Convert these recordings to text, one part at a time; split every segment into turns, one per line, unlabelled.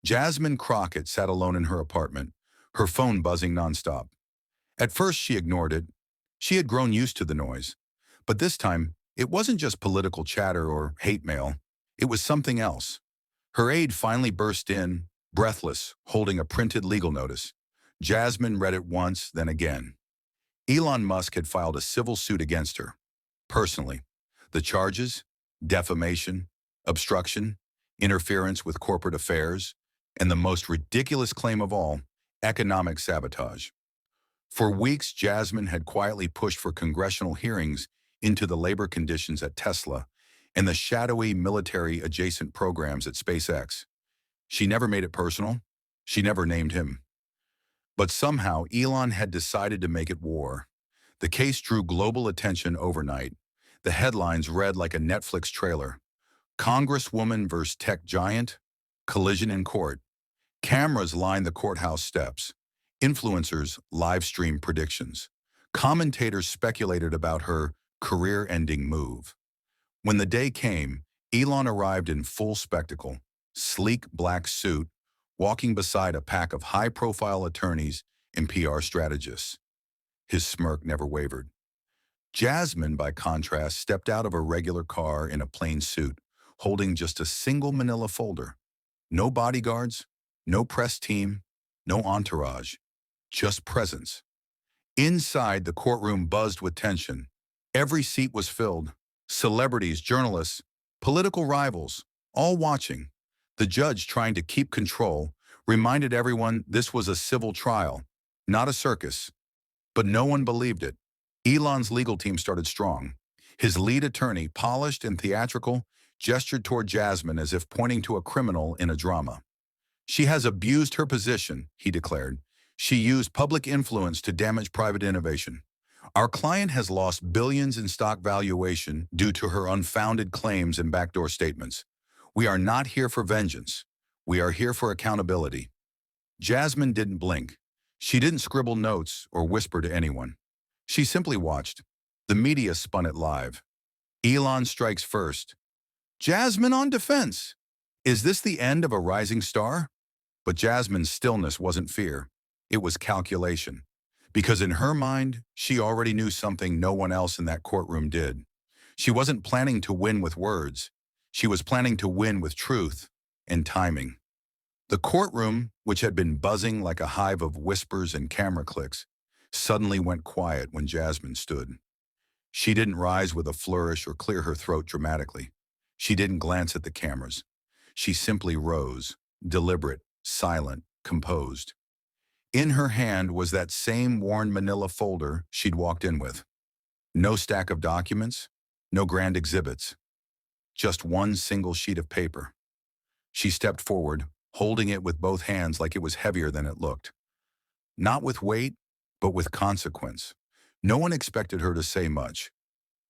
Jasmine Crockett sat alone in her apartment, her phone buzzing nonstop. At first, she ignored it. She had grown used to the noise. But this time, it wasn't just political chatter or hate mail. It was something else. Her aide finally burst in, breathless, holding a printed legal notice. Jasmine read it once, then again. Elon Musk had filed a civil suit against her. Personally. The charges? Defamation, obstruction, interference with corporate affairs, and the most ridiculous claim of all, economic sabotage. For weeks, Jasmine had quietly pushed for congressional hearings into the labor conditions at Tesla and the shadowy military-adjacent programs at SpaceX. She never made it personal. She never named him. But somehow, Elon had decided to make it war. The case drew global attention overnight. The headlines read like a Netflix trailer. Congresswoman vs. tech giant, collision in court. Cameras lined the courthouse steps. Influencers live stream predictions. Commentators speculated about her career-ending move. When the day came, Elon arrived in full spectacle, sleek black suit, walking beside a pack of high-profile attorneys and PR strategists. His smirk never wavered. Jasmine, by contrast, stepped out of a regular car in a plain suit, holding just a single manila folder. No bodyguards, no press team, no entourage, just presence. Inside, the courtroom buzzed with tension. Every seat was filled. Celebrities, journalists, political rivals, all watching. The judge, trying to keep control, reminded everyone this was a civil trial, not a circus. But no one believed it. Elon's legal team started strong. His lead attorney, polished and theatrical, gestured toward Jasmine as if pointing to a criminal in a drama. She has abused her position, he declared. She used public influence to damage private innovation. Our client has lost billions in stock valuation due to her unfounded claims and backdoor statements. We are not here for vengeance. We are here for accountability. Jasmine didn't blink. She didn't scribble notes or whisper to anyone. She simply watched. The media spun it live. Elon strikes first. Jasmine on defense. Is this the end of a rising star? But Jasmine's stillness wasn't fear. It was calculation. Because in her mind, she already knew something no one else in that courtroom did. She wasn't planning to win with words. She was planning to win with truth and timing. The courtroom, which had been buzzing like a hive of whispers and camera clicks, suddenly went quiet when Jasmine stood. She didn't rise with a flourish or clear her throat dramatically. She didn't glance at the cameras. She simply rose, deliberate, silent, composed. In her hand was that same worn manila folder she'd walked in with. No stack of documents, no grand exhibits. Just one single sheet of paper. She stepped forward, holding it with both hands like it was heavier than it looked. Not with weight, but with consequence. No one expected her to say much.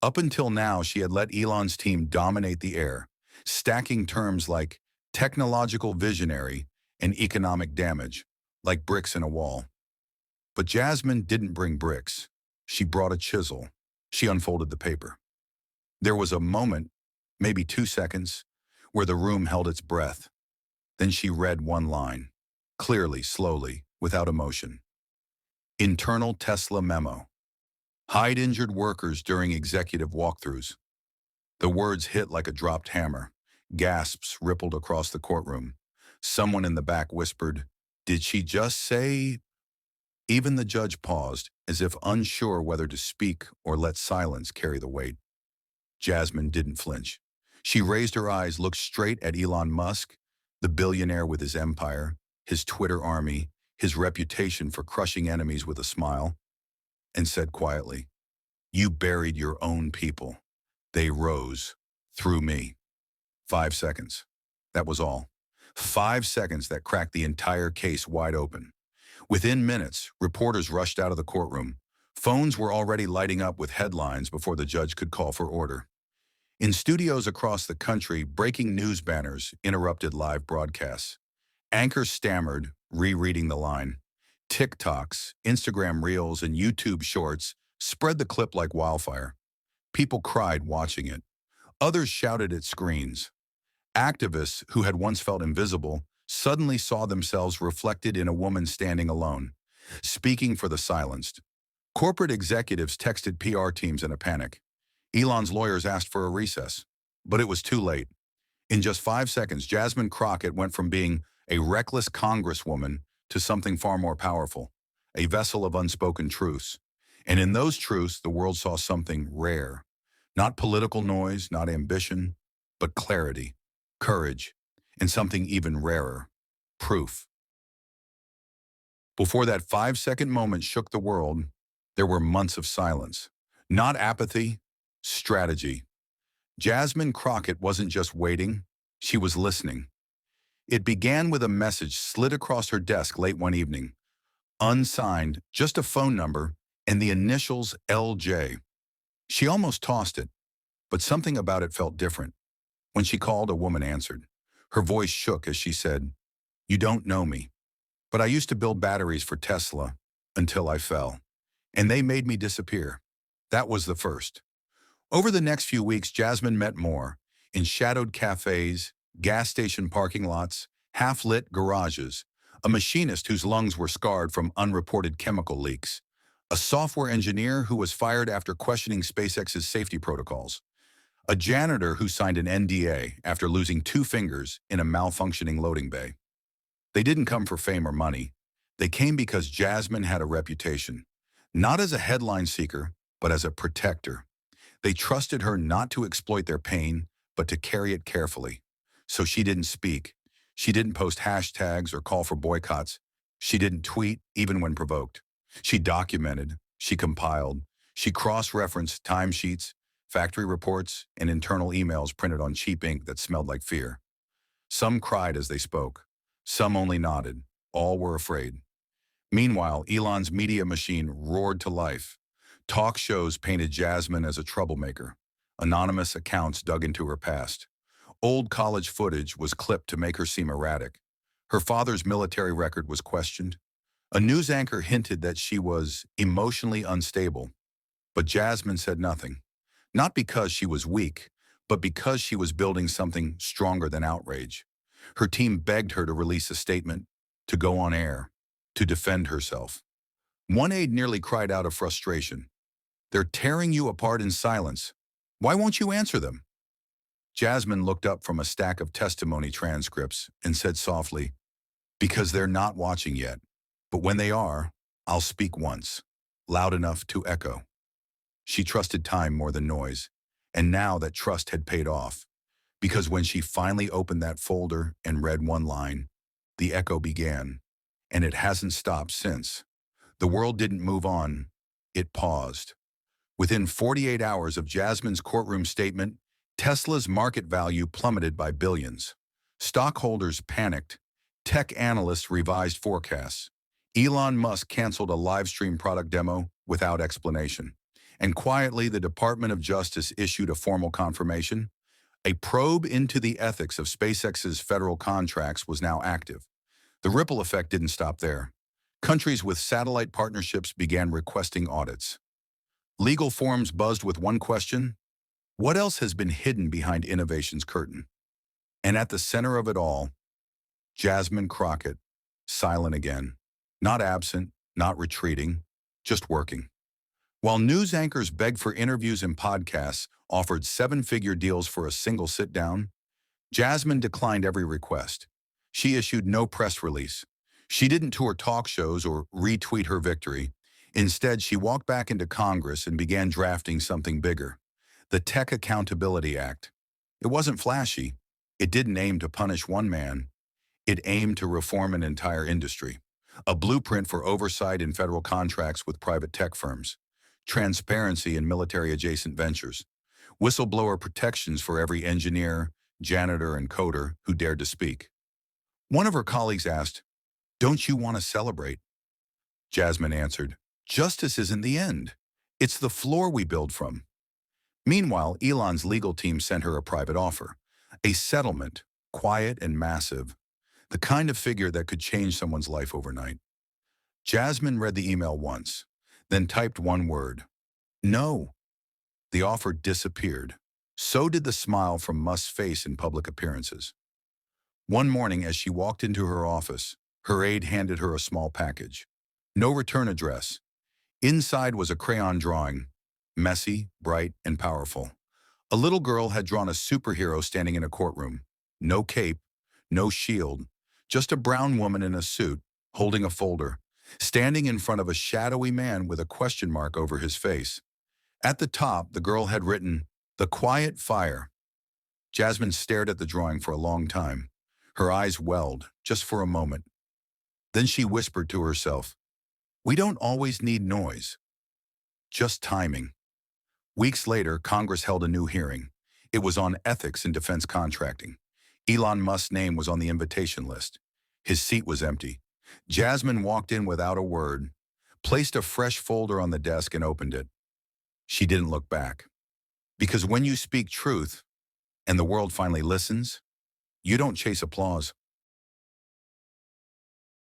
Up until now, she had let Elon's team dominate the air, stacking terms like technological visionary and economic damage, like bricks in a wall. But Jasmine didn't bring bricks. She brought a chisel. She unfolded the paper. There was a moment, maybe 2 seconds, where the room held its breath. Then she read one line, clearly, slowly, without emotion. Internal Tesla memo. Hide injured workers during executive walkthroughs. The words hit like a dropped hammer. Gasps rippled across the courtroom. Someone in the back whispered, "Did she just say?" Even the judge paused, as if unsure whether to speak or let silence carry the weight. Jasmine didn't flinch. She raised her eyes, looked straight at Elon Musk, the billionaire with his empire, his Twitter army, his reputation for crushing enemies with a smile, and said quietly, "You buried your own people. They rose through me." 5 seconds. That was all. 5 seconds that cracked the entire case wide open. Within minutes, reporters rushed out of the courtroom. Phones were already lighting up with headlines before the judge could call for order. In studios across the country, breaking news banners interrupted live broadcasts. Anchors stammered, rereading the line. TikToks, Instagram Reels, and YouTube Shorts spread the clip like wildfire. People cried watching it. Others shouted at screens. Activists who had once felt invisible suddenly saw themselves reflected in a woman standing alone, speaking for the silenced. Corporate executives texted PR teams in a panic. Elon's lawyers asked for a recess, but it was too late. In just 5 seconds, Jasmine Crockett went from being a reckless congresswoman to something far more powerful, a vessel of unspoken truths. And in those truths, the world saw something rare. Not political noise, not ambition, but clarity, courage, and something even rarer, proof. Before that 5-second moment shook the world, there were months of silence. Not apathy, strategy. Jasmine Crockett wasn't just waiting, she was listening. It began with a message slid across her desk late one evening. Unsigned, just a phone number, and the initials LJ. She almost tossed it, but something about it felt different. When she called, a woman answered. Her voice shook as she said, "You don't know me, but I used to build batteries for Tesla until I fell, and they made me disappear." That was the first. Over the next few weeks, Jasmine met more in shadowed cafes, gas station parking lots, half-lit garages, a machinist whose lungs were scarred from unreported chemical leaks, a software engineer who was fired after questioning SpaceX's safety protocols, a janitor who signed an NDA after losing 2 fingers in a malfunctioning loading bay. They didn't come for fame or money. They came because Jasmine had a reputation, not as a headline seeker, but as a protector. They trusted her not to exploit their pain, but to carry it carefully. So she didn't speak. She didn't post hashtags or call for boycotts. She didn't tweet, even when provoked. She documented. She compiled. She cross-referenced timesheets, factory reports, and internal emails printed on cheap ink that smelled like fear. Some cried as they spoke. Some only nodded. All were afraid. Meanwhile, Elon's media machine roared to life. Talk shows painted Jasmine as a troublemaker. Anonymous accounts dug into her past. Old college footage was clipped to make her seem erratic. Her father's military record was questioned. A news anchor hinted that she was emotionally unstable. But Jasmine said nothing. Not because she was weak, but because she was building something stronger than outrage. Her team begged her to release a statement, to go on air, to defend herself. One aide nearly cried out of frustration. "They're tearing you apart in silence. Why won't you answer them?" Jasmine looked up from a stack of testimony transcripts and said softly, "Because they're not watching yet. But when they are, I'll speak once, loud enough to echo." She trusted time more than noise, and now that trust had paid off. Because when she finally opened that folder and read one line, the echo began, and it hasn't stopped since. The world didn't move on, it paused. Within 48 hours of Jasmine's courtroom statement, Tesla's market value plummeted by billions. Stockholders panicked. Tech analysts revised forecasts. Elon Musk canceled a live-stream product demo without explanation. And quietly, the Department of Justice issued a formal confirmation. A probe into the ethics of SpaceX's federal contracts was now active. The ripple effect didn't stop there. Countries with satellite partnerships began requesting audits. Legal forums buzzed with one question: what else has been hidden behind innovation's curtain? And at the center of it all, Jasmine Crockett, silent again. Not absent, not retreating, just working. While news anchors begged for interviews and podcasts, offered 7-figure deals for a single sit-down, Jasmine declined every request. She issued no press release. She didn't tour talk shows or retweet her victory. Instead, she walked back into Congress and began drafting something bigger: the Tech Accountability Act. It wasn't flashy. It didn't aim to punish one man. It aimed to reform an entire industry. A blueprint for oversight in federal contracts with private tech firms. Transparency in military-adjacent ventures. Whistleblower protections for every engineer, janitor, and coder who dared to speak. One of her colleagues asked, "Don't you want to celebrate?" Jasmine answered, "Justice isn't the end. It's the floor we build from." Meanwhile, Elon's legal team sent her a private offer. A settlement, quiet and massive. The kind of figure that could change someone's life overnight. Jasmine read the email once, then typed one word: "No." The offer disappeared. So did the smile from Musk's face in public appearances. One morning, as she walked into her office, her aide handed her a small package. No return address. Inside was a crayon drawing, messy, bright, and powerful. A little girl had drawn a superhero standing in a courtroom. No cape, no shield, just a brown woman in a suit, holding a folder, standing in front of a shadowy man with a question mark over his face. At the top, the girl had written, "The Quiet Fire." Jasmine stared at the drawing for a long time. Her eyes welled, just for a moment. Then she whispered to herself, "We don't always need noise, just timing." Weeks later, Congress held a new hearing. It was on ethics in defense contracting. Elon Musk's name was on the invitation list. His seat was empty. Jasmine walked in without a word, placed a fresh folder on the desk and opened it. She didn't look back. Because when you speak truth, and the world finally listens, you don't chase applause.